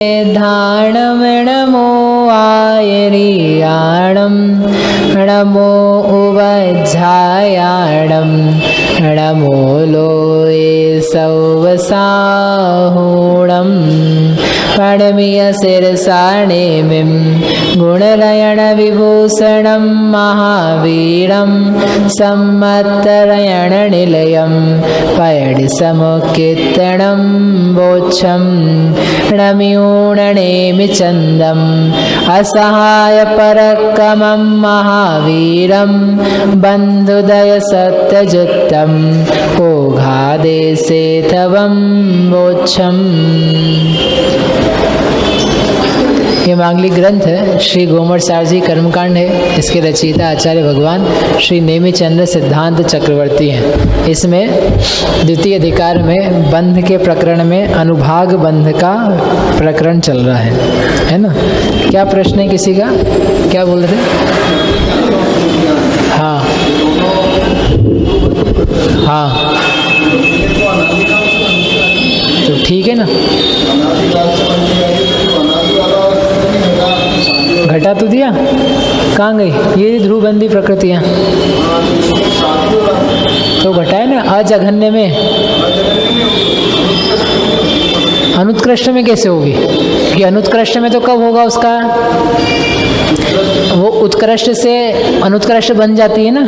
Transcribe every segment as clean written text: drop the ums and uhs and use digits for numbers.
धाणं नमो आयर्याणं नमो उवज्झायाणं नमो लोये सौवसाहूणं प्रणम्य शिरसाणेमिं गुणरयणविभूषणं महावीरं सम्मत्तरयणनिलयं पयडिसमुत्कीर्तनं वोच्छं नम्यूणनेमि चन्दम् असहायपरक्रमं महावीरं बन्धुदय सत्यजुत्तम् ओघादेशेथवं वोच्छम्। ये मांगलिक ग्रंथ श्री गोमर सारजी कर्मकांड है। इसके रचयिता आचार्य भगवान श्री नेमिचंद्र सिद्धांत चक्रवर्ती हैं। इसमें द्वितीय अधिकार में बंध के प्रकरण में अनुभाग बंध का प्रकरण चल रहा है ना। क्या प्रश्न है किसी का? क्या बोल रहे? हाँ हाँ, तो ठीक है ना। घटा तो दिया, कहाँ गई ये ध्रुवबंदी प्रकृतियाँ? तो घटाए ना। अजघन्य में अनुत्कृष्ट में कैसे होगी? कि अनुत्कृष्ट में तो कब होगा उसका? वो उत्कृष्ट से अनुत्कृष्ट बन जाती है ना।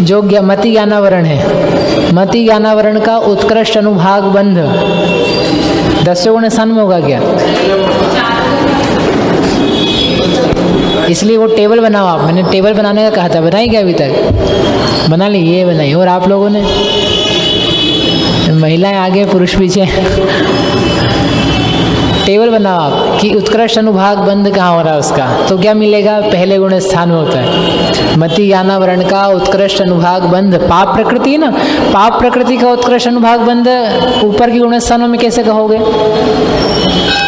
जो मति ज्ञानावरण है, मति ज्ञानावरण का उत्कृष्ट अनुभाग बंध 10 गुण स्थान में होगा क्या? इसलिए वो टेबल बनाओ आप। मैंने टेबल बनाने का कहा था, बनाई क्या अभी तक? बना ली? ये बनाई। और आप लोगों ने, महिलाएं आगे पुरुष पीछे, टेबल बनाओ आप कि उत्कृष्ट अनुभाग बंध कहाँ हो रहा है उसका। तो क्या मिलेगा? पहले गुण स्थान में होता है मति ज्ञानावरण का उत्कृष्ट अनुभाग बंध। पाप प्रकृति है ना, पाप प्रकृति का उत्कृष्ट अनुभाग बंध ऊपर की गुण स्थानों में कैसे कहोगे?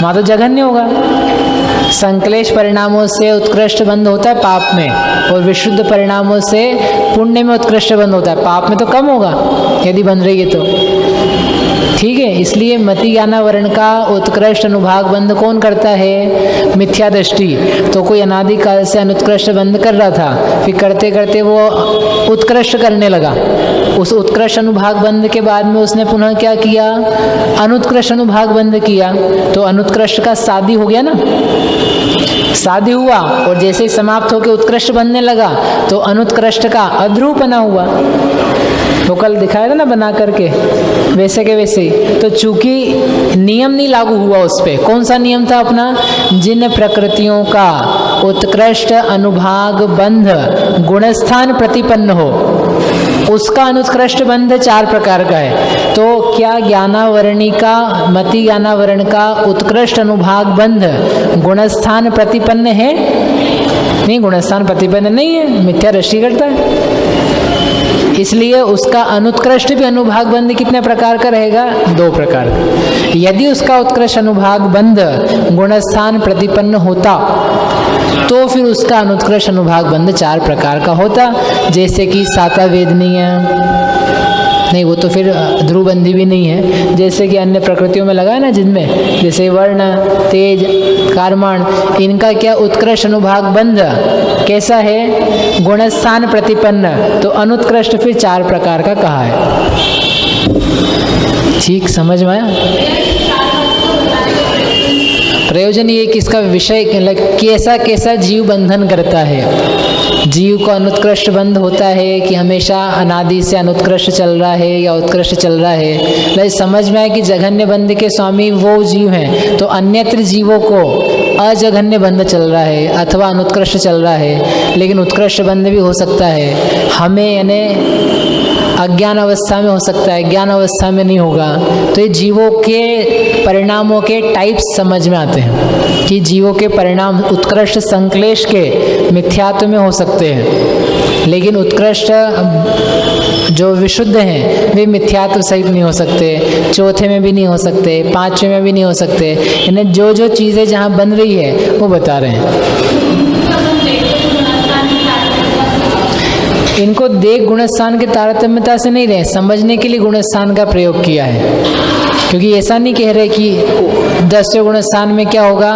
वहाँ तो जघन्य होगा। संक्लेश परिणामों से उत्कृष्ट बंध होता है पाप में, और विशुद्ध परिणामों से पुण्य में उत्कृष्ट बंध होता है। पाप में तो कम होगा यदि बन रही है तो। ठीक है, इसलिए मति ज्ञानावरण का उत्कृष्ट अनुभाग बंध कौन करता है? मिथ्या दृष्टि। तो कोई अनादिकाल से अनुत्कृष्ट बंध कर रहा था, फिर करते करते वो उत्कृष्ट करने लगा। उस उत्कृष्ट अनुभाग बंध के बाद में उसने पुनः क्या किया? अनुत्कृष्ट अनुभाग बंध किया। तो अनुत्कृष्ट का शादी हो गया ना, शादी हुआ, और जैसे ही समाप्त होकर उत्कृष्ट बनने लगा तो अनुत्कृष्ट का अध्रुवपना हुआ। तो कल दिखाया था ना बना करके, वैसे के वैसे ही। तो चूंकि नियम नहीं लागू हुआ उस पर, कौन सा नियम था अपना? जिन प्रकृतियों का उत्कृष्ट अनुभाग बंध गुणस्थान प्रतिपन्न हो, उसका अनुत्कृष्ट बंध 4 प्रकार का है। तो क्या ज्ञानावरणी का, मति ज्ञानावरण का उत्कृष्ट अनुभाग बंध गुणस्थान प्रतिपन्न है? नहीं, गुणस्थान प्रतिपन्न नहीं है, मिथ्या दृष्टि करता है। इसलिए उसका अनुत्कृष्ट भी अनुभाग बंध कितने प्रकार का रहेगा? 2 प्रकार का। यदि उसका उत्कृष्ट अनुभाग बंध गुणस्थान प्रतिपन्न होता तो फिर उसका अनुत्कृष्ट अनुभाग बंध 4 प्रकार का होता। जैसे कि साता वेदनीय, नहीं वो तो फिर ध्रुवबंधी भी नहीं है। जैसे कि अन्य प्रकृतियों में लगा है ना, जिनमें जैसे वर्ण, तेज, कार्मण, इनका क्या उत्कृष्ट अनुभाग बंध कैसा है? गुणस्थान प्रतिपन्न। तो अनुत्कृष्ट फिर 4 प्रकार का कहा है। ठीक समझ में आया? प्रयोजन ये कि इसका विषय कैसा कैसा जीव बंधन करता है। जीव को अनुत्कृष्ट बंध होता है कि हमेशा अनादि से अनुत्कृष्ट चल रहा है या उत्कृष्ट चल रहा है। लेकिन समझ में आए कि जघन्य बंध के स्वामी वो जीव हैं, तो अन्यत्र जीवों को अजघन्य बंध चल रहा है अथवा अनुत्कृष्ट चल रहा है। लेकिन उत्कृष्ट बंध भी हो सकता है हमें, यानी अज्ञान अवस्था में हो सकता है, ज्ञान अवस्था में नहीं होगा। तो ये जीवों के परिणामों के टाइप्स समझ में आते हैं कि जीवों के परिणाम उत्कृष्ट संक्लेश के मिथ्यात्व में हो सकते हैं, लेकिन उत्कृष्ट जो विशुद्ध हैं वे मिथ्यात्व सहित नहीं हो सकते, चौथे में भी नहीं हो सकते, 5वें में भी नहीं हो सकते। यानी जो जो चीज़ें जहाँ बन रही है वो बता रहे हैं। इनको देख गुणस्थान के तारतम्यता से नहीं रहे, समझने के लिए गुणस्थान का प्रयोग किया है। क्योंकि ऐसा नहीं कह रहे कि 10वें गुण स्थान में क्या होगा,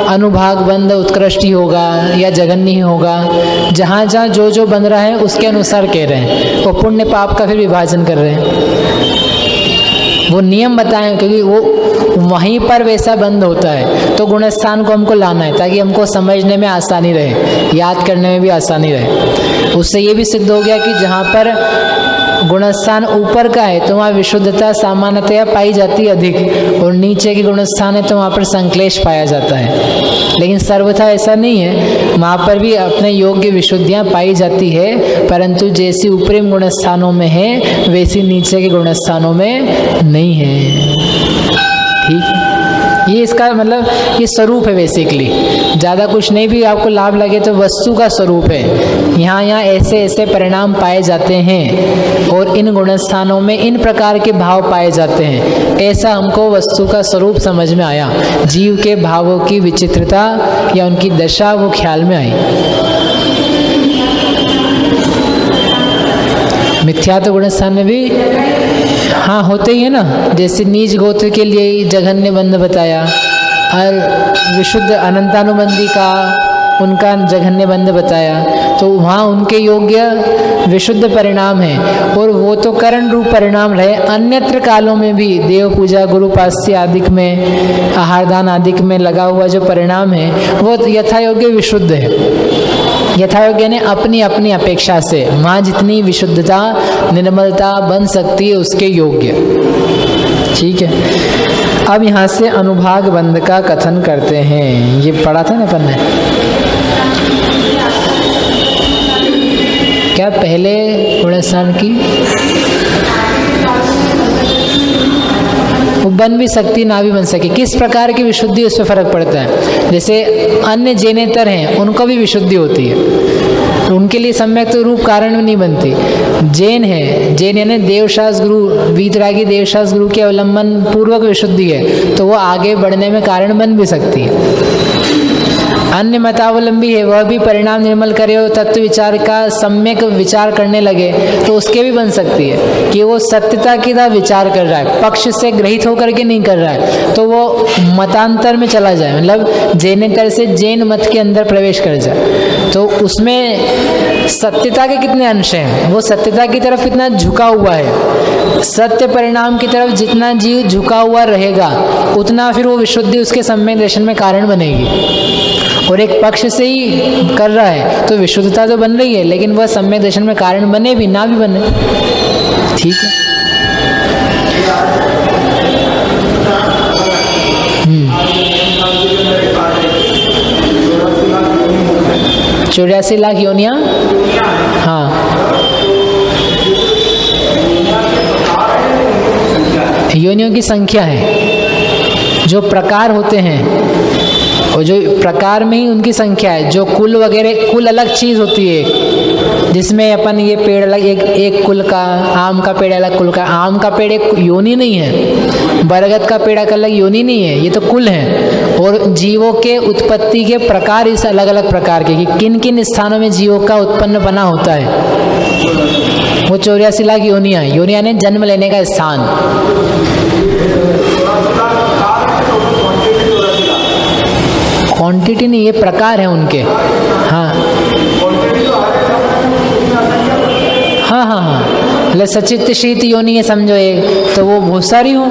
अनुभाग बंध उत्कृष्ट ही होगा या जघन्य ही होगा। जहाँ जहाँ जो जो बन रहा है उसके अनुसार कह रहे हैं, वो पुण्य पाप का फिर विभाजन कर रहे हैं। वो नियम बताएं, क्योंकि वो वहीं पर वैसा बंद होता है, तो गुणस्थान को हमको लाना है ताकि हमको समझने में आसानी रहे, याद करने में भी आसानी रहे। उससे ये भी सिद्ध हो गया कि जहाँ पर गुणस्थान ऊपर का है तो वहाँ विशुद्धता सामान्यतया पाई जाती है अधिक, और नीचे के गुणस्थान है तो वहाँ पर संक्लेश पाया जाता है। लेकिन सर्वथा ऐसा नहीं है, वहाँ पर भी अपने योग्य विशुद्धियाँ पाई जाती है, परंतु जैसी ऊपरी गुणस्थानों में है वैसी नीचे के गुणस्थानों में नहीं है। ठीक है, ये इसका मतलब ये स्वरूप है बेसिकली। ज़्यादा कुछ नहीं भी आपको लाभ लगे तो वस्तु का स्वरूप है। यहाँ ऐसे ऐसे परिणाम पाए जाते हैं और इन गुणस्थानों में इन प्रकार के भाव पाए जाते हैं, ऐसा हमको वस्तु का स्वरूप समझ में आया। जीव के भावों की विचित्रता या उनकी दशा वो ख्याल में आई। मिथ्या तो गुणस्थान में भी हाँ होते ही है ना, जैसे नीच गोत्र के लिए जघन्य बंध बताया, और विशुद्ध अनंतानुबंधी का उनका जघन्य बंध बताया, तो वहाँ उनके योग्य विशुद्ध परिणाम है, और वो तो करण रूप परिणाम रहे। अन्यत्र कालों में भी देव पूजा गुरु पास्य आदि में आहारदान आदि में लगा हुआ जो परिणाम है वो यथा योग्य विशुद्ध है। यथा योग्य ने अपनी अपनी अपेक्षा से वहाँ जितनी विशुद्धता निर्मलता बन सकती है उसके योग्य। ठीक है, अब यहाँ से अनुभाग बंध का कथन करते हैं। ये पढ़ा था ना अपन ने, क्या पहले गुणस्थान की वो बन भी सकती ना भी बन सके, किस प्रकार की विशुद्धि उस पर फर्क पड़ता है। जैसे अन्य जैनेतर हैं उनको भी विशुद्धि होती है, उनके लिए सम्यक तो रूप कारण में नहीं बनती। जैन है, जैन यानी देवशास्त्र गुरु वीतरागी देवशास्त्र गुरु के अवलंबन पूर्वक विशुद्धि है, तो वो आगे बढ़ने में कारण बन भी सकती है। अन्य मतावलंबी है, वह भी परिणाम निर्मल करे और तत्व विचार का सम्यक विचार करने लगे तो उसके भी बन सकती है कि वो सत्यता की तरह विचार कर रहा है, पक्ष से ग्रहित होकर के नहीं कर रहा है, तो वो मतांतर में चला जाए, मतलब जैनेतर से जैन मत के अंदर प्रवेश कर जाए, तो उसमें सत्यता के कितने अंश हैं, वो सत्यता की तरफ कितना झुका हुआ है। सत्य परिणाम की तरफ जितना जीव झुका हुआ रहेगा उतना फिर वो विशुद्धि उसके सम्यक दर्शन में कारण बनेगी। और एक पक्ष से ही कर रहा है तो विशुद्धता तो बन रही है, लेकिन वह सम्यक दर्शन में कारण बने भी ना भी बने। ठीक है, 84 लाख योनियाँ, हाँ योनियों की संख्या है, जो प्रकार होते हैं और जो प्रकार में ही उनकी संख्या है। जो कुल वगैरह, कुल अलग चीज़ होती है, जिसमें अपन ये पेड़ अलग एक कुल का, आम का पेड़ अलग कुल का। आम का पेड़ एक योनि नहीं है, बरगद का पेड़ का अलग योनि नहीं है, ये तो कुल है। और जीवों के उत्पत्ति के प्रकार इस अलग अलग प्रकार के, कि किन किन स्थानों में जीवों का उत्पन्न बना होता है, वो 84 लाख योनियाँ। योनियाँ ने जन्म लेने का स्थान। क्वांटिटी नहीं, ये प्रकार है उनके। हाँ हाँ हाँ हाँ, मतलब सचित शीत योनि है समझो एक, तो वो बहुत सारी हो।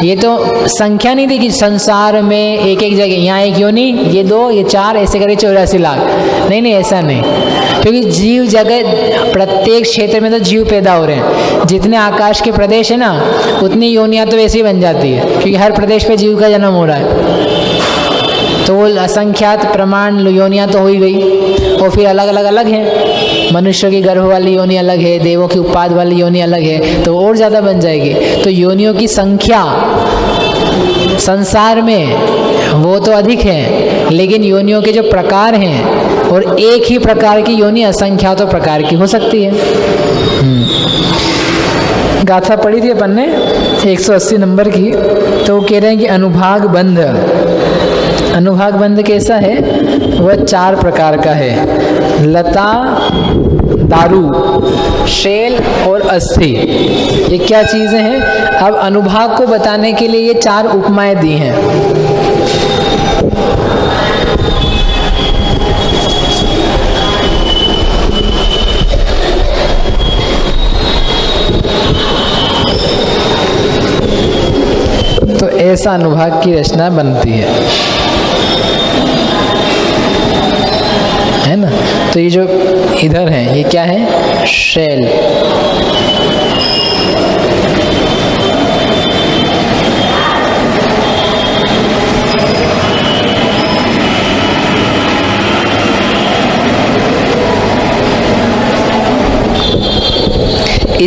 ये तो संख्या नहीं थी कि संसार में एक एक जगह, यहाँ एक योनि, ये 2, ये 4, ऐसे करे 84 लाख। नहीं नहीं, ऐसा नहीं, क्योंकि जीव जगत प्रत्येक क्षेत्र में तो जीव पैदा हो रहे हैं। जितने आकाश के प्रदेश है ना, उतनी योनियाँ तो वैसे ही बन जाती है, क्योंकि हर प्रदेश पे जीव का जन्म हो रहा है। तो वो असंख्यात प्रमाण योनियाँ तो हो ही गई। और फिर अलग अलग अलग हैं, मनुष्य की गर्भ वाली योनि अलग है, देवों की उत्पाद वाली योनि अलग है, तो और ज़्यादा बन जाएगी। तो योनियों की संख्या संसार में वो तो अधिक है, लेकिन योनियों के जो प्रकार हैं, और एक ही प्रकार की योनि असंख्यातों प्रकार की हो सकती है। गाथा पढ़ी थी अपन ने 180 नंबर की, तो वो कह रहे हैं कि अनुभाग बंध, अनुभाग बंध कैसा है, वह 4 प्रकार का है। लता दारू, शैल और अस्थि, ये क्या चीजें हैं? अब अनुभाग को बताने के लिए ये 4 उपमाएं दी हैं। तो ऐसा अनुभाग की रचना बनती है ना। तो ये जो इधर है ये क्या है? शैल।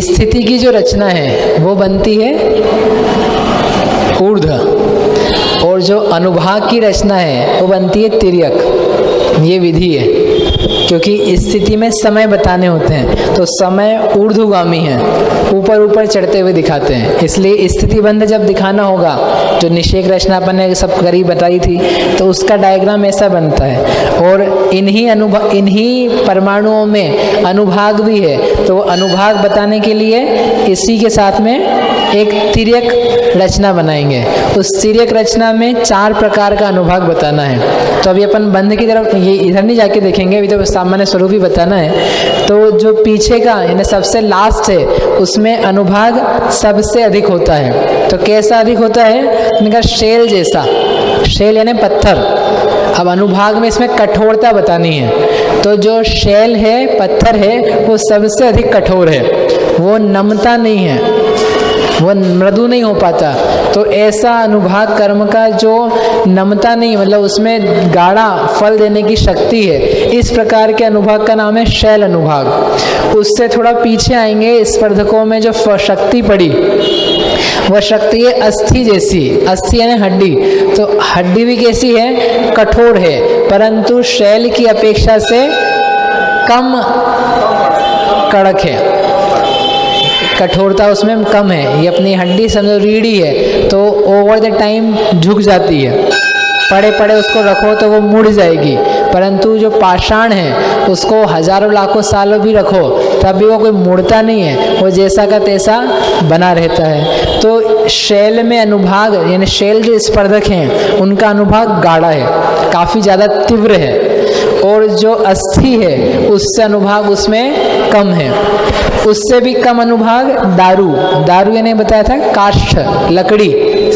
स्थिति की जो रचना है वो बनती है ऊर्ध्व, और जो अनुभाग की रचना है वो बनती है तिर्यक। ये विधि है, क्योंकि स्थिति में समय बताने होते हैं तो समय ऊर्ध्वगामी है, ऊपर ऊपर चढ़ते हुए दिखाते हैं। इसलिए स्थिति बंध जब दिखाना होगा, जो निषेक रचना अपन ने सब करीब बताई थी, तो उसका डायग्राम ऐसा बनता है। और इन्हीं परमाणुओं में अनुभाग भी है, तो अनुभाग बताने के लिए इसी के साथ में एक तिर्यक रचना बनाएंगे। उस तिर्यक रचना में 4 प्रकार का अनुभाग बताना है। तो अभी अपन बंध की तरफ, ये इधर नहीं जाके देखेंगे, अभी तो सामान्य स्वरूप ही बताना है। तो जो पीछे का यानी सबसे लास्ट है उसमें अनुभाग सबसे अधिक होता है। तो कैसा अधिक होता है? इनका शैल जैसा, शैल यानी पत्थर। अब अनुभाग में इसमें कठोरता बतानी है, तो जो शैल है, पत्थर है, वो सबसे अधिक कठोर है, वो नमता नहीं है, वो मृदु नहीं हो पाता। तो ऐसा अनुभाग कर्म का जो नमता नहीं, मतलब उसमें गाढ़ा फल देने की शक्ति है, इस प्रकार के अनुभाग का नाम है शैल अनुभाग। उससे थोड़ा पीछे आएंगे, स्पर्धकों में जो शक्ति पड़ी वह शक्ति है अस्थि जैसी। अस्थि यानी हड्डी, तो हड्डी भी कैसी है? कठोर है, परंतु शैल की अपेक्षा से कम कड़क है, कठोरता उसमें कम है। ये अपनी हड्डी समझो रीढ़ी है, तो ओवर द टाइम झुक जाती है, पड़े पड़े उसको रखो तो वो मुड़ जाएगी। परंतु जो पाषाण है उसको हजारों लाखों सालों भी रखो तब भी वो कोई मुड़ता नहीं है, वो जैसा का तैसा बना रहता है। तो शैल में अनुभाग यानी शैल जो स्पर्धक हैं उनका अनुभाग गाढ़ा है, काफ़ी ज़्यादा तीव्र है। और जो अस्थि है उससे अनुभाग उसमें कम है। उससे भी कम अनुभाग दारू। दारू यानी बताया था काष्ठ, लकड़ी,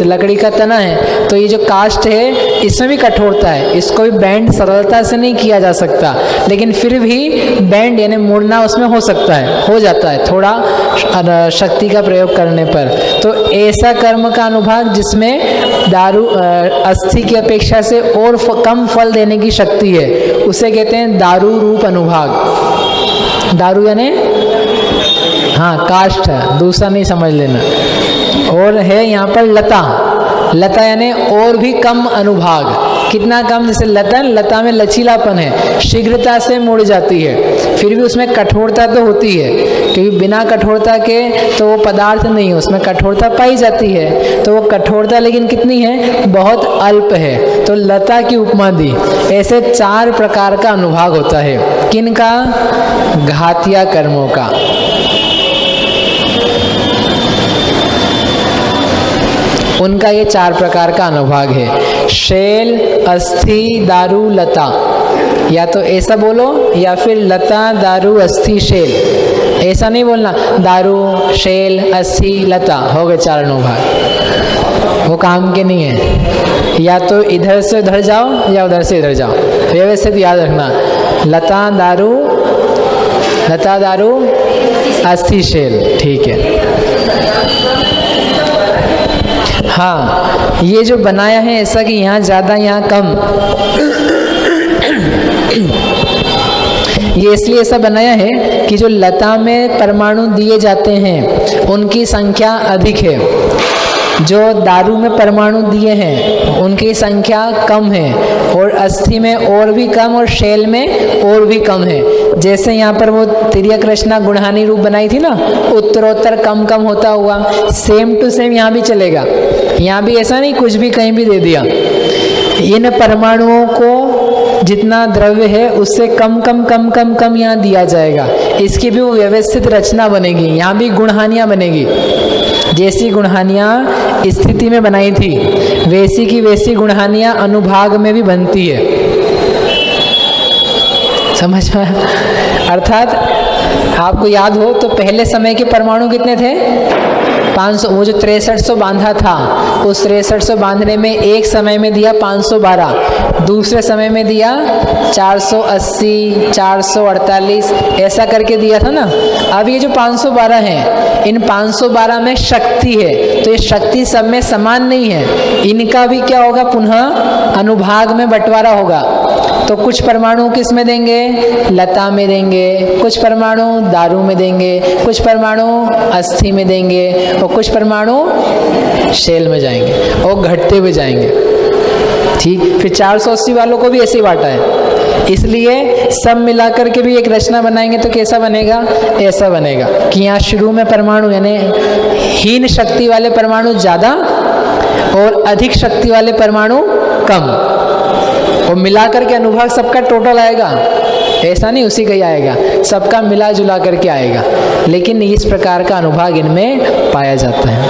लकड़ी का तना है, तो ये जो काष्ठ है इसमें भी कठोरता है, इसको भी बैंड सरलता से नहीं किया जा सकता, लेकिन फिर भी बैंड यानी मुड़ना उसमें हो सकता है, हो जाता है थोड़ा शक्ति का प्रयोग करने पर। तो ऐसा कर्म का अनुभाग जिसमें दारू अस्थि की अपेक्षा से और कम फल देने की शक्ति है, उसे कहते हैं दारू रूप अनुभाग। दारू यानी हाँ काष्ठ, दूसरा नहीं समझ लेना। और है यहाँ पर लता। लता यानी और भी कम अनुभाग। कितना कम? जैसे लता, लता में लचीलापन है, शीघ्रता से मुड़ जाती है, फिर भी उसमें कठोरता तो होती है, क्योंकि बिना कठोरता के तो वो पदार्थ नहीं है, उसमें कठोरता पाई जाती है। तो वो कठोरता लेकिन कितनी है? बहुत अल्प है। तो लता की उपमा दी। ऐसे 4 प्रकार का अनुभाग होता है। किनका? घातिया कर्मों का। उनका ये 4 प्रकार का अनुभाग है। शैल, अस्थि, दारू, लता। या तो ऐसा बोलो या फिर लता, दारू, अस्थि, शैल। ऐसा नहीं बोलना दारू, शैल, अस्थि, लता, हो गए 4 अनुभाग, वो काम के नहीं है। या तो इधर से उधर जाओ या उधर से इधर जाओ, व्यवस्थित याद रखना। लता, दारू, अस्थि, शैल, ठीक है। हाँ, ये जो बनाया है ऐसा कि यहाँ ज़्यादा यहाँ कम, ये इसलिए ऐसा बनाया है कि जो लता में परमाणु दिए जाते हैं उनकी संख्या अधिक है, जो दारू में परमाणु दिए हैं उनकी संख्या कम है, और अस्थि में और भी कम और शैल में और भी कम है। जैसे यहाँ पर वो तिर्यक रचना गुणहानी रूप बनाई थी ना, उत्तरोत्तर कम कम होता हुआ, सेम टू सेम यहाँ भी चलेगा। यहाँ भी ऐसा नहीं कुछ भी कहीं भी दे दिया, इन परमाणुओं को जितना द्रव्य है उससे कम कम कम कम कम यहाँ दिया जाएगा। इसकी भी वो व्यवस्थित रचना बनेगी, यहाँ भी गुणहानियाँ बनेगी। जैसी गुणहानियाँ स्थिति में बनाई थी वैसी की वैसी गुणहानियाँ अनुभाग में भी बनती है। समझ में? अर्थात आपको याद हो तो पहले समय के परमाणु कितने थे? 500। वो जो 6300 बांधा था उस 6300 बांधने में एक समय में दिया 512, दूसरे समय में दिया 480, 448, ऐसा करके दिया था ना। अब ये जो 512 हैं, इन 512 में शक्ति है, तो ये शक्ति सब में समान नहीं है। इनका भी क्या होगा? पुनः अनुभाग में बंटवारा होगा। तो कुछ परमाणु किस में देंगे? लता में देंगे, कुछ परमाणु दारू में देंगे, कुछ परमाणु अस्थि में देंगे, और कुछ परमाणु शेल में जाएंगे और घटते हुए जाएंगे। ठीक, फिर 480 वालों को भी ऐसे ही बांटा है। इसलिए सब मिलाकर के भी एक रचना बनाएंगे तो कैसा बनेगा? ऐसा बनेगा कि यहाँ शुरू में परमाणु यानी हीन शक्ति वाले परमाणु ज़्यादा और अधिक शक्ति वाले परमाणु कम, और मिलाकर के अनुभाग सबका टोटल आएगा। ऐसा नहीं उसी का ही आएगा, सबका मिला जुला करके आएगा। लेकिन इस प्रकार का अनुभाग इनमें पाया जाता है।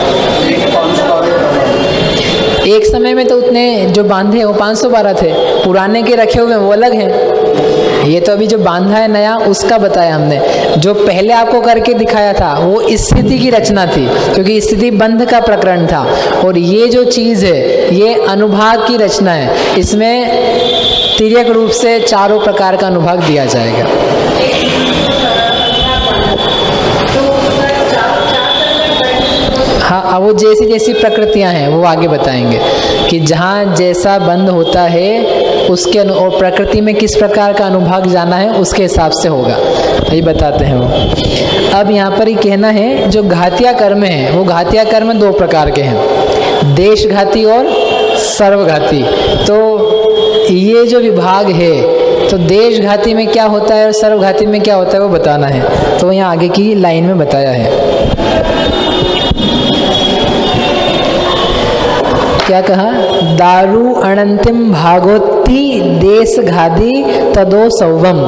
एक समय में तो उतने जो बांधे वो 512 थे, पुराने के रखे हुए वो अलग हैं। ये तो अभी जो बांधा है नया उसका बताया हमने। जो पहले आपको करके दिखाया था वो स्थिति की रचना थी, क्योंकि स्थिति बंध का प्रकरण था। और ये जो चीज़ है ये अनुभाग की रचना है। इसमें तिर्यक रूप से चारों प्रकार का अनुभाग दिया जाएगा। हाँ, अब वो जैसी जैसी प्रकृतियां हैं वो आगे बताएंगे कि जहाँ जैसा बंध होता है उसके और प्रकृति में किस प्रकार का अनुभाग जाना है उसके हिसाब से होगा, यही बताते हैं वो। अब यहाँ पर ही कहना है जो घातिया कर्म है वो घातिया कर्म 2 प्रकार के हैं, देशघाती और सर्वघाती। तो ये जो विभाग है तो देशघाती में क्या होता है और सर्वघाती में क्या होता है वो बताना है। तो यहाँ आगे की लाइन में बताया है। क्या कहा? दारू अनंतिम भागोत्ति देश घादी तदो सौवम।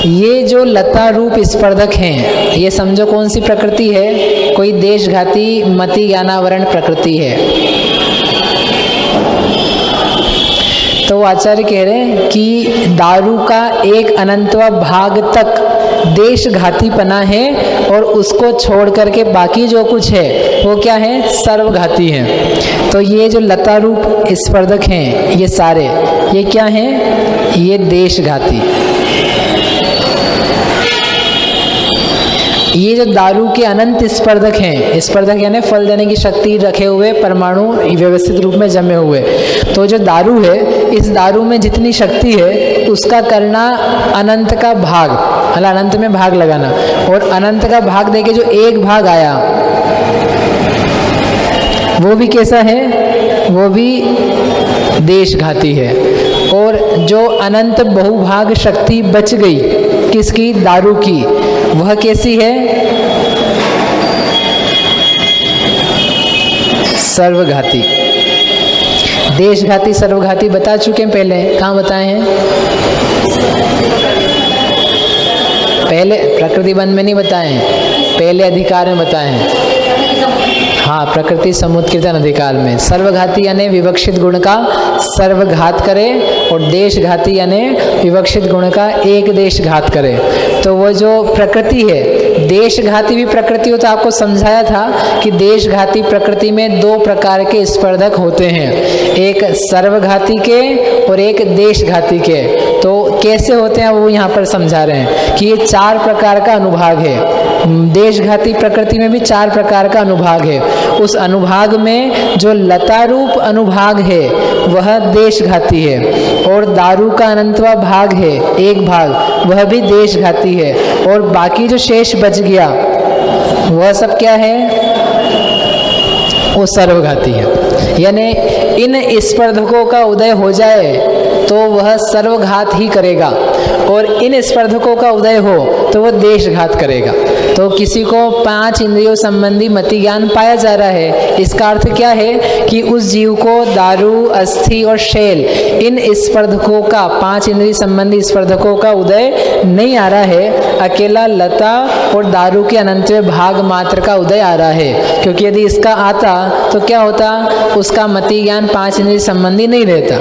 ये जो लता रूप स्पर्धक हैं ये समझो कौन सी प्रकृति है? कोई देशघाती मति ज्ञानावरण प्रकृति है। तो आचार्य कह रहे हैं कि दारू का एक अनंतवा भाग तक देशघातीपना है और उसको छोड़ करके बाकी जो कुछ है वो क्या है? सर्वघाती है। तो ये जो लता रूप स्पर्धक हैं ये सारे ये क्या हैं? ये देशघाती। ये जो दारू के अनंत स्पर्धक हैं, स्पर्धक यानी फल देने की शक्ति रखे हुए परमाणु व्यवस्थित रूप में जमे हुए, तो जो दारू है इस दारू में जितनी शक्ति है उसका करना अनंत का भाग, मतलब अनंत में भाग लगाना। और अनंत का भाग देके जो एक भाग आया वो भी कैसा है? वो भी देशघाती है। और जो अनंत बहुभाग शक्ति बच गई किसकी? दारू की, वह कैसी है? सर्वघाती। देशघाती सर्वघाती बता चुके हैं पहले। कहाँ बताए हैं? पहले प्रकृति बंध में नहीं बताए हैं, पहले अधिकार में बताए हैं। हाँ, प्रकृति समुत्कीर्तन अधिकार में। सर्वघाती यानी विवक्षित गुण का सर्वघात करे और देशघाती यानी विवक्षित गुण का एक देशघात करे। तो वो जो प्रकृति है, देशघाती भी प्रकृति हो तो आपको समझाया था कि देशघाती प्रकृति में 2 प्रकार के स्पर्धक होते हैं, एक सर्वघाती के और एक देशघाती के। तो कैसे होते हैं वो यहाँ पर समझा रहे हैं कि ये 4 प्रकार का अनुभाग है। देशघाती प्रकृति में भी 4 प्रकार का अनुभाग है। उस अनुभाग में जो लता रूप अनुभाग है वह देशघाती है, और दारू का अनंतवा भाग है एक भाग, वह भी देशघाती है। और बाकी जो शेष बच गया वह सब क्या है? वो सर्वघाती है। यानी इन स्पर्धकों का उदय हो जाए तो वह सर्वघात ही करेगा, और इन स्पर्धकों का उदय हो तो वह देशघात करेगा। तो किसी को 5 इंद्रियों संबंधी मति ज्ञान पाया जा रहा है, इसका अर्थ क्या है कि उस जीव को दारू, अस्थि और शैल इन स्पर्धकों का, 5 इंद्रिय संबंधी स्पर्धकों का उदय नहीं आ रहा है, अकेला लता और दारू के अनंत भाग मात्र का उदय आ रहा है। क्योंकि यदि इसका आता तो क्या होता, उसका मति ज्ञान 5 इंद्रिय संबंधी नहीं रहता।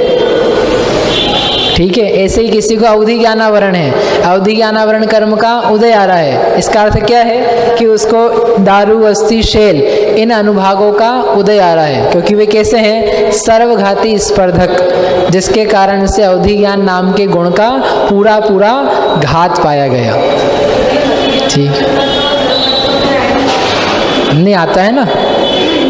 ठीक है, ऐसे ही किसी को अवधि ज्ञानावरण है, अवधि ज्ञानावरण कर्म का उदय आ रहा है, इसका अर्थ क्या है कि उसको दारू, अस्थि, शैल इन अनुभागों का उदय आ रहा है। क्योंकि वे कैसे हैं, सर्वघाती स्पर्धक, जिसके कारण से अवधि ज्ञान नाम के गुण का पूरा पूरा घात पाया गया। ठीक नहीं आता है ना,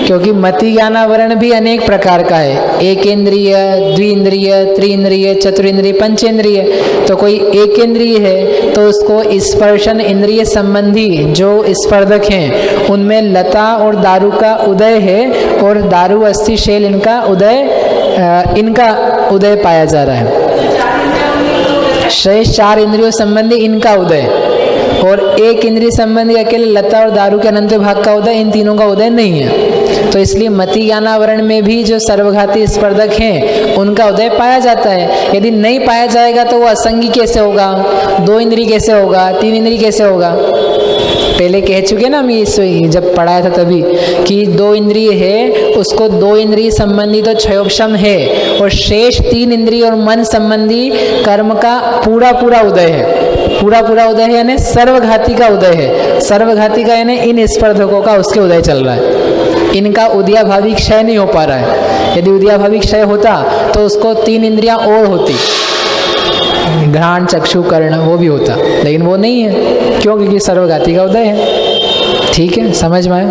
क्योंकि मति ज्ञानावरण भी अनेक प्रकार का है, एक इंद्रिय, द्विइंद्रिय, त्रिइंद्रिय, चतुरिंद्रिय, पंचेंद्रिय। तो कोई एक इंद्रिय है तो उसको स्पर्शन इंद्रिय संबंधी जो स्पर्धक हैं उनमें लता और दारू का उदय है, और दारू, अस्थि, शैल इनका उदय पाया जा रहा है। शेष 4 इंद्रियों संबंधी इनका उदय, और एक इंद्रिय संबंधी अकेले लता और दारू के अनंत भाग का उदय, इन तीनों का उदय नहीं है। तो इसलिए मति ज्ञानावरण में भी जो सर्वघाती स्पर्धक हैं उनका उदय पाया जाता है। यदि नहीं पाया जाएगा तो वो असंगी कैसे होगा, 2 इंद्रिय कैसे होगा, 3 इंद्रिय कैसे होगा। पहले कह चुके ना हम, ये जब पढ़ाया था तभी, कि 2 इंद्रिय है उसको 2 इंद्रिय संबंधी तो क्षयोपशम है, और शेष 3 इंद्रिय और मन संबंधी कर्म का पूरा पूरा उदय है। पूरा पूरा उदय है यानी सर्वघाती का उदय है। सर्वघाती का यानी इन स्पर्धकों का उसके उदय चल रहा है, इनका उदयाभावी क्षय नहीं हो पा रहा है। यदि उदयाभावी क्षय होता तो उसको 3 इंद्रियां और होती, घ्राण, चक्षु, कर्ण, वो भी होता, लेकिन वो नहीं है। क्यों? क्योंकि सर्वघाती का उदय है। ठीक है, समझ में आया?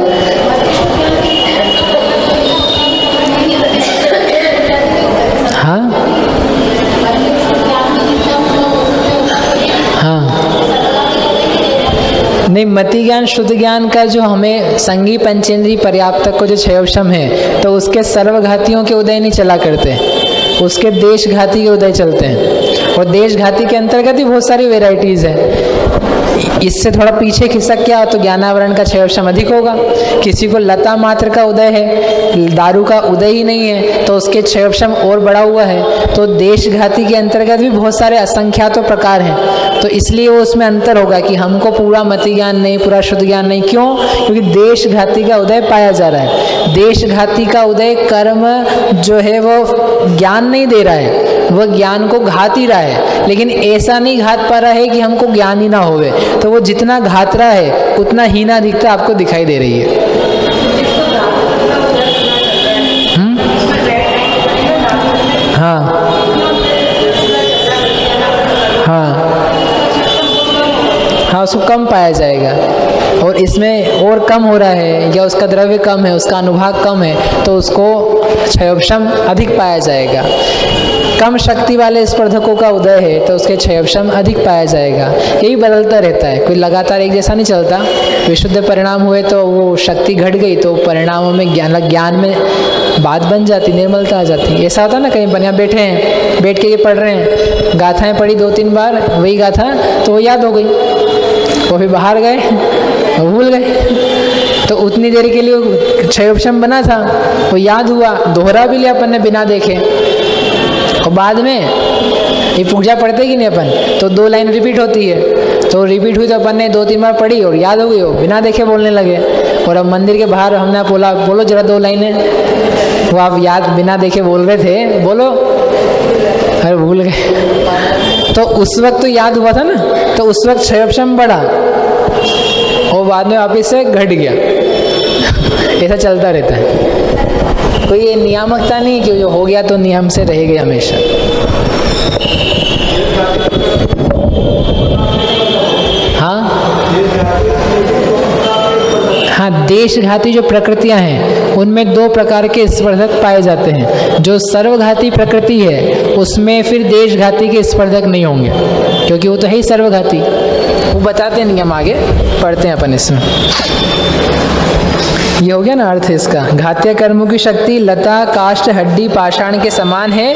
हाँ नहीं, मति ज्ञान, शुद्ध ज्ञान का जो हमें संगी पंचेंद्रीय पर्याप्तक को जो क्षयोपशम है, तो उसके सर्वघातियों के उदय नहीं चला करते, उसके देशघाती के उदय चलते हैं। और देशघाती के अंतर्गत ही बहुत सारी वेराइटीज हैं। इससे थोड़ा पीछे खिसक गया तो ज्ञानावरण का क्षयोपशम अधिक होगा। किसी को लता मात्र का उदय है, दारू का उदय ही नहीं है, तो उसके क्षयोपशम और बड़ा हुआ है। तो देशघाती के अंतर्गत भी बहुत सारे असंख्यात प्रकार हैं, तो इसलिए वो उसमें अंतर होगा कि हमको पूरा मति ज्ञान नहीं, पूरा शुद्ध ज्ञान नहीं। क्यों? क्योंकि देशघाती का उदय पाया जा रहा है। देशघाती का उदय कर्म जो है वो ज्ञान नहीं दे रहा है, वह ज्ञान को घात ही रहा है, लेकिन ऐसा नहीं घात पा रहा है कि हमको ज्ञान ही ना होवे। तो वो जितना घात रहा है उतना हीना अधिकता आपको दिखाई दे रही है। हाँ हाँ हाँ, उसको कम पाया जाएगा। और इसमें और कम हो रहा है या उसका द्रव्य कम है, उसका अनुभाग कम है, तो उसको क्षयोपशम अधिक पाया जाएगा। कम शक्ति वाले स्पर्धकों का उदय है तो उसके क्षयोपशम अधिक पाया जाएगा। यही बदलता रहता है, कोई लगातार एक जैसा नहीं चलता। विशुद्ध परिणाम हुए तो वो शक्ति घट गई तो परिणामों में ज्ञान में बात बन जाती, निर्मलता आ जाती। ऐसा होता ना, कहीं बढ़िया बैठे हैं, बैठ के ये पढ़ रहे हैं, गाथाएं पढ़ी 2-3 बार वही गाथा, तो वो याद हो गई, वो फिर बाहर गए भूल गए। तो उतनी देर के लिए क्षयोपशम बना था, वो याद हुआ, दोहरा भी लिया अपन ने बिना देखे। और बाद में ये पूजा पढ़ते कि नहीं अपन, तो 2 लाइन रिपीट होती है, तो रिपीट हुई तो अपन ने 2-3 बार पढ़ी और याद हो गई, हो बिना देखे बोलने लगे। और अब मंदिर के बाहर हमने बोला, बोलो जरा 2 लाइनें, वो आप याद बिना देखे बोल रहे थे, बोलो, अरे भूल गए। तो उस वक्त तो याद हुआ था ना, तो उस वक्त क्षयोपशम बढ़ा और बाद में वापिस से घट गया। ऐसा चलता रहता है, कोई ये नियामकता नहीं कि जो हो गया तो नियम से रहेगी हमेशा। हाँ, देशघाती जो प्रकृतियां हैं उनमें 2 प्रकार के स्पर्धक पाए जाते हैं। जो सर्वघाती प्रकृति है उसमें फिर देशघाती के स्पर्धक नहीं होंगे, क्योंकि वो तो है ही सर्वघाती। वो बताते नहीं, हम आगे पढ़ते हैं अपन इसमें। ये हो गया ना अर्थ इसका। घातीय कर्मों की शक्ति लता, काष्ठ, हड्डी, पाषाण के समान है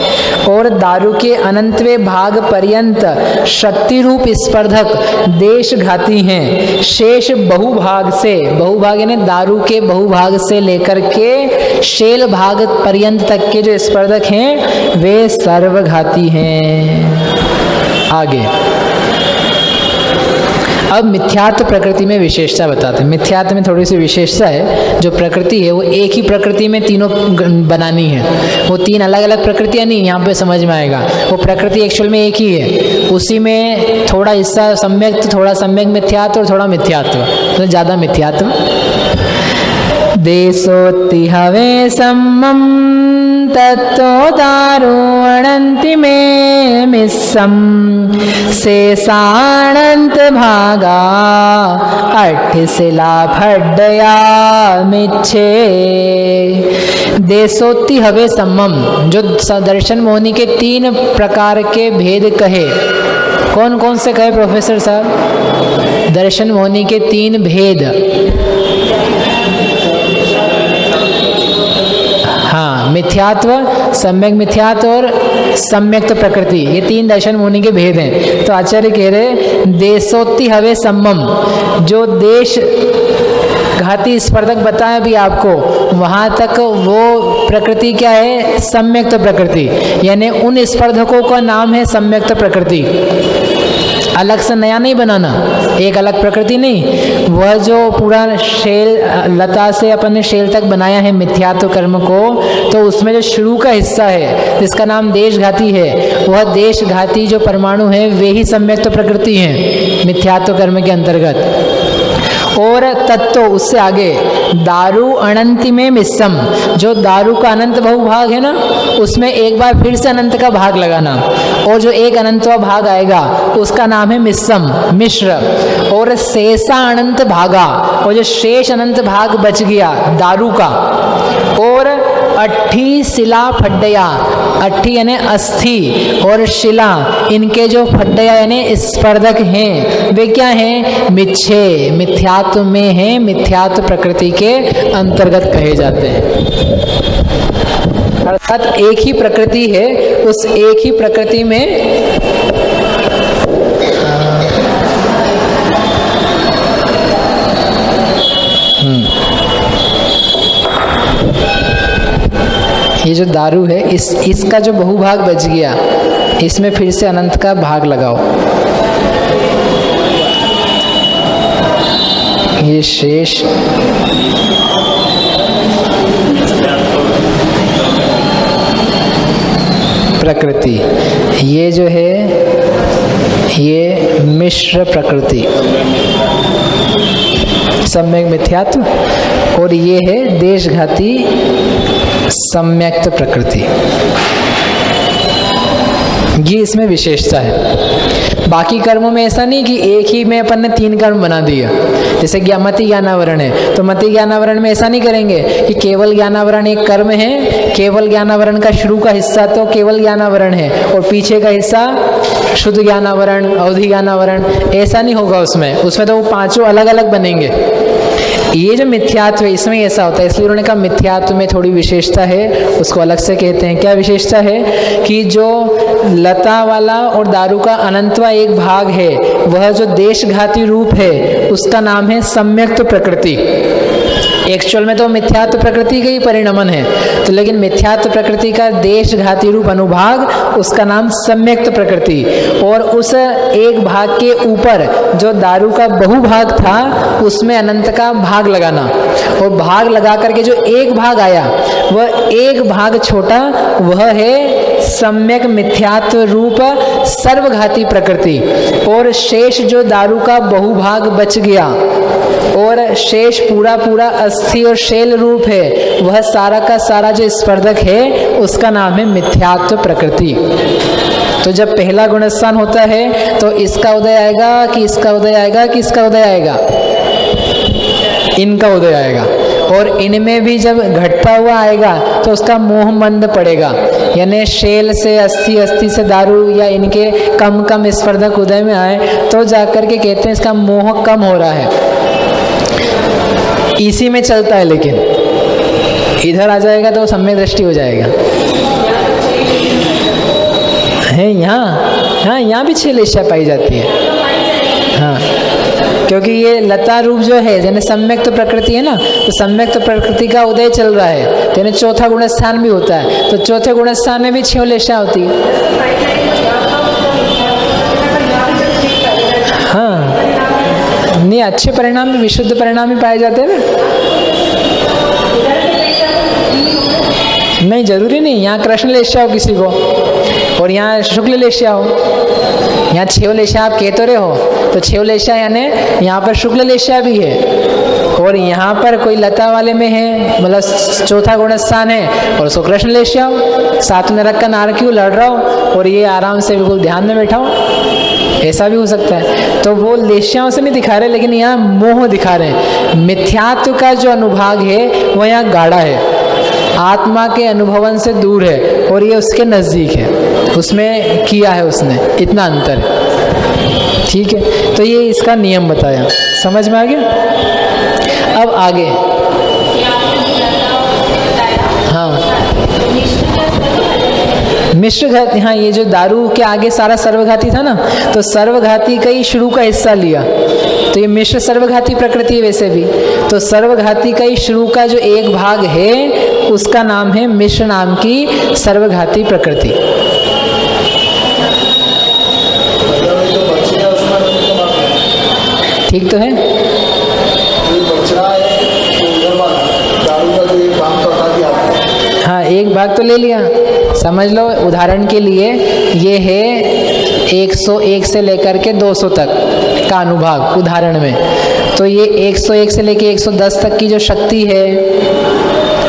और दारू के अनंतवें भाग पर्यंत शक्ति रूप स्पर्धक देश घाती हैं। शेष बहुभाग से, बहुभाग यानी दारू के बहुभाग से लेकर के शेल भाग पर्यंत तक के जो स्पर्धक हैं वे सर्वघाती हैं। आगे अब मिथ्यात्व प्रकृति में विशेषता बताते हैं। मिथ्यात्व में थोड़ी सी विशेषता है, जो प्रकृति है वो एक ही प्रकृति में तीनों बनानी है, वो तीन अलग अलग प्रकृतियां नहीं, यहाँ पे समझ में आएगा। वो प्रकृति एक्चुअल में एक ही है, उसी में थोड़ा हिस्सा सम्यक, थोड़ा सम्यक मिथ्यात्व और थोड़ा मिथ्यात्व, तो ज़्यादा मिथ्यात्व। देशोत्ति हवे सम्मम तत्तो दारू अनंति में मिस्सम शेषानंत भागा अट्ठिशिला फड्डया मिच्छे। देशोत्ति हवे सम्मम, जो दर्शन मोहिनी के तीन प्रकार के भेद कहे। कौन कौन से कहे प्रोफेसर साहब? दर्शन मोहिनी के तीन भेद, हाँ, मिथ्यात्व, सम्यक मिथ्यात्व और सम्यक्त प्रकृति, ये तीन दर्शन मुनि के भेद हैं। तो आचार्य कह रहे देशोत्ति हवे सम्मम, जो देश घाती स्पर्धक बताया भी आपको, वहाँ तक वो प्रकृति क्या है? सम्यक्त प्रकृति, यानी उन स्पर्धकों का नाम है सम्यक्त प्रकृति। अलग से नया नहीं बनाना, एक अलग प्रकृति नहीं, वह जो पूरा शेल लता से अपन ने शेल तक बनाया है मिथ्यात्व कर्म को, तो उसमें जो शुरू का हिस्सा है जिसका नाम देशघाती है, वह देशघाती जो परमाणु है वे ही सम्यक्त प्रकृति हैं मिथ्यात्व कर्म के अंतर्गत। और तत्व उससे आगे दारू अनंति में मिस्सम, जो दारू का अनंत बहुभाग है ना, उसमें एक बार फिर से अनंत का भाग लगाना, और जो एक अनंतवा भाग आएगा उसका नाम है मिस्सम, मिश्र। और शेषा अनंत भागा, और जो शेष अनंत भाग बच गया दारू का। और अट्ठी शिला फड्डया, अट्ठी यानी अस्थि और शिला, इनके जो फड्डया यानी स्पर्धक हैं वे क्या हैं? मिच्छे, मिथ्यात्व में हैं, मिथ्यात्व प्रकृति के अंतर्गत कहे जाते हैं। अर्थात एक ही प्रकृति है, उस एक ही प्रकृति में ये जो दारू है इसका जो बहुभाग बच गया, इसमें फिर से अनंत का भाग लगाओ। ये शेष प्रकृति, ये जो है ये मिश्र प्रकृति, सम्यक मिथ्यात्व, और ये है देशघाती सम्यक्त प्रकृति। ये इसमें विशेषता है। बाकी कर्मों में ऐसा नहीं कि एक ही में अपन ने तीन कर्म बना दिया, जैसे कि मति ज्ञानावरण है, तो मति ज्ञानावरण में ऐसा नहीं करेंगे कि केवल ज्ञानावरण एक कर्म है, केवल ज्ञानावरण का शुरू का हिस्सा तो केवल ज्ञानावरण है और पीछे का हिस्सा शुद्ध ज्ञानावरण, अवधि ज्ञानावरण, ऐसा नहीं होगा उसमें तो वो पांचों अलग अलग बनेंगे। ये जो मिथ्यात्व है इसमें ऐसा होता है, इसलिए उन्होंने कहा मिथ्यात्व में थोड़ी विशेषता है, उसको अलग से कहते हैं। क्या विशेषता है? कि जो लता वाला और दारू का अनंतवा एक भाग है, वह जो देशघाती रूप है उसका नाम है सम्यक्त प्रकृति। एक्चुअल में तो मिथ्यात्व प्रकृति का ही परिणमन है, तो लेकिन मिथ्यात्व प्रकृति का देशघाती रूप अनुभाग उसका नाम सम्यक्त प्रकृति। और उस एक भाग के ऊपर जो दारू का बहुभाग था उसमें अनंत का भाग लगाना, और भाग लगा करके जो एक भाग आया वह एक भाग छोटा, वह है सम्यक मिथ्यात्व रूप सर्वघाती प्रकृति। और शेष जो दारू का बहुभाग बच गया और शेष पूरा पूरा अस्थि और शैल रूप है, वह सारा का सारा जो स्पर्धक है उसका नाम है मिथ्यात्व प्रकृति। तो जब पहला गुणस्थान होता है तो इसका उदय आएगा कि इसका उदय आएगा कि इसका उदय आएगा? इनका उदय आएगा। और इनमें भी जब घटता हुआ आएगा तो उसका मोह मंद पड़ेगा, यानी शैल से अस्थि, अस्थि से दारू, या इनके कम कम स्पर्धक उदय में आए तो जाकर के कहते हैं इसका मोह कम हो रहा है। इसी में चलता है, लेकिन इधर आ जाएगा तो सम्यक दृष्टि हो जाएगा। है यहाँ, हाँ यहाँ भी 6 लेशा पाई जाती है। हाँ, क्योंकि ये लता रूप जो है यानी सम्यक तो प्रकृति है ना, तो सम्यक तो प्रकृति का उदय चल रहा है, तो यानी चौथा गुण स्थान भी होता है, तो चौथे गुण स्थान में भी 6 लेशा होती है। हाँ, नहीं अच्छे परिणाम में विशुद्ध परिणाम ही पाए जाते हैं ना। नहीं जरूरी नहीं, यहाँ कृष्ण लेशा हो किसी को और यहाँ शुक्ल लेशा हो। यहाँ 6 लेशा आप कह तो रहे हो, तो 6 लेशा यानी यहाँ पर शुक्ल लेशा भी है और यहाँ पर कोई लता वाले में है, मतलब चौथा गुण स्थान है और उसको कृष्ण लेशा हो, साथ में रख कर नार क्यों लड़ रहा हो और ये आराम से बिल्कुल ध्यान में बैठा हो, ऐसा भी हो सकता है। तो वो लेशाओं से नहीं दिखा रहे, लेकिन यहाँ मोह दिखा रहे हैं। मिथ्यात्व का जो अनुभाग है वो यहाँ गाढ़ा है, आत्मा के अनुभवन से दूर है और ये उसके नज़दीक है, उसमें किया है उसने, इतना अंतर है। ठीक है, तो ये इसका नियम बताया, समझ में आ गया। अब आगे हाँ मिश्र घाती, हाँ ये जो दारू के आगे सारा सर्वघाती था ना, तो सर्वघाती का ही शुरू का हिस्सा लिया, तो ये मिश्र सर्वघाती प्रकृति है वैसे भी, तो सर्वघाती का ही शुरू का जो एक भाग है उसका नाम है मिश्र नाम की सर्वघाती प्रकृति। ठीक तो है। हाँ एक भाग तो ले लिया, समझ लो उदाहरण के लिए ये है 101 से लेकर के 200 तक का अनुभाग उदाहरण में, तो ये 101 से लेकर 110 तक की जो शक्ति है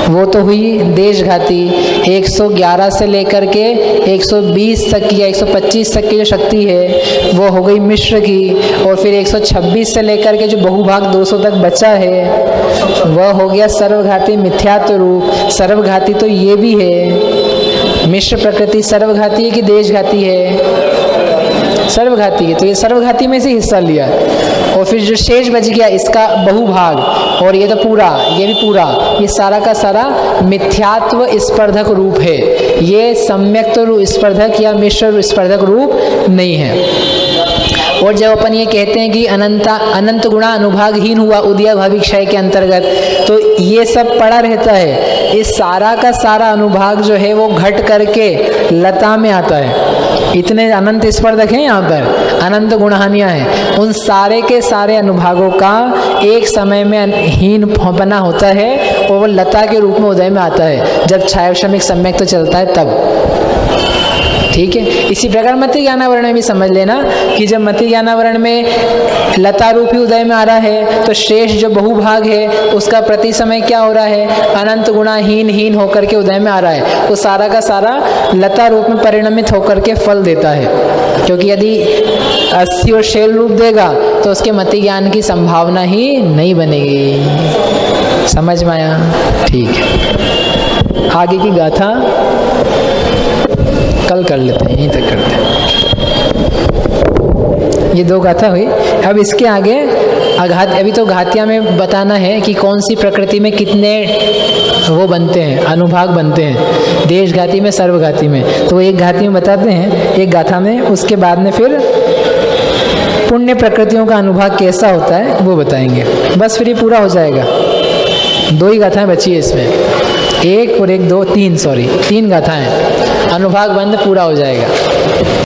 वो तो हुई देशघाती। 111 से लेकर के 120 तक की या 125 तक की जो शक्ति है वो हो गई मिश्र की, और फिर 126 से लेकर के जो बहुभाग 200 तक बचा है वह हो गया सर्वघाती मिथ्यात्व रूप। सर्वघाती तो ये भी है, मिश्र प्रकृति सर्वघाती है कि देशघाती है? सर्वघाती है, तो ये सर्वघाती में से हिस्सा लिया, और फिर जो शेष बच गया इसका बहुभाग, और ये तो पूरा, ये भी पूरा, ये सारा का सारा मिथ्यात्व स्पर्धक रूप है, ये सम्यक तो स्पर्धक या मिश्र स्पर्धक रूप नहीं है। और जब अपन ये कहते हैं कि अनंत गुणा अनुभागहीन हुआ उदय भावी क्षय के अंतर्गत, तो ये सब पड़ा रहता है, इस सारा का सारा अनुभाग जो है वो घट करके लता में आता है। इतने अनंत स्पर्धक हैं यहाँ पर, अनंत गुणहानियाँ हैं, उन सारे के सारे अनुभागों का एक समय में हीन बना होता है और वो लता के रूप में उदय में आता है जब छायाश्रमिक सम्यक तो चलता है तब। ठीक है, इसी प्रकार मति ज्ञानावरण में भी समझ लेना कि जब मति ज्ञानावरण में लता रूप ही उदय में आ रहा है तो शेष जो बहुभाग है उसका प्रति समय क्या हो रहा है, अनंत गुणा हीन होकर के उदय में आ रहा है, वो सारा का सारा लता रूप में परिणमित होकर के फल देता है। क्योंकि यदि अस्थि और शैल रूप देगा तो उसके मति ज्ञान की संभावना ही नहीं बनेगी। समझ में आया? ठीक है, आगे की गाथा कल कर लेते हैं, यहीं तक करते हैं। ये 2 गाथा हुई, अब इसके आगे अभी तो घातिया में बताना है कि कौन सी प्रकृति में कितने वो बनते हैं, अनुभाग बनते हैं, देशघाती में सर्वघाती में, तो एक घाती में बताते हैं एक गाथा में, उसके बाद में फिर पुण्य प्रकृतियों का अनुभाग कैसा होता है वो बताएंगे। बस फिर ये पूरा हो जाएगा। 2 ही गाथाएं बची है इसमें, 1 और 1 2 3 3 गाथाएं, अनुभाग बंद पूरा हो जाएगा।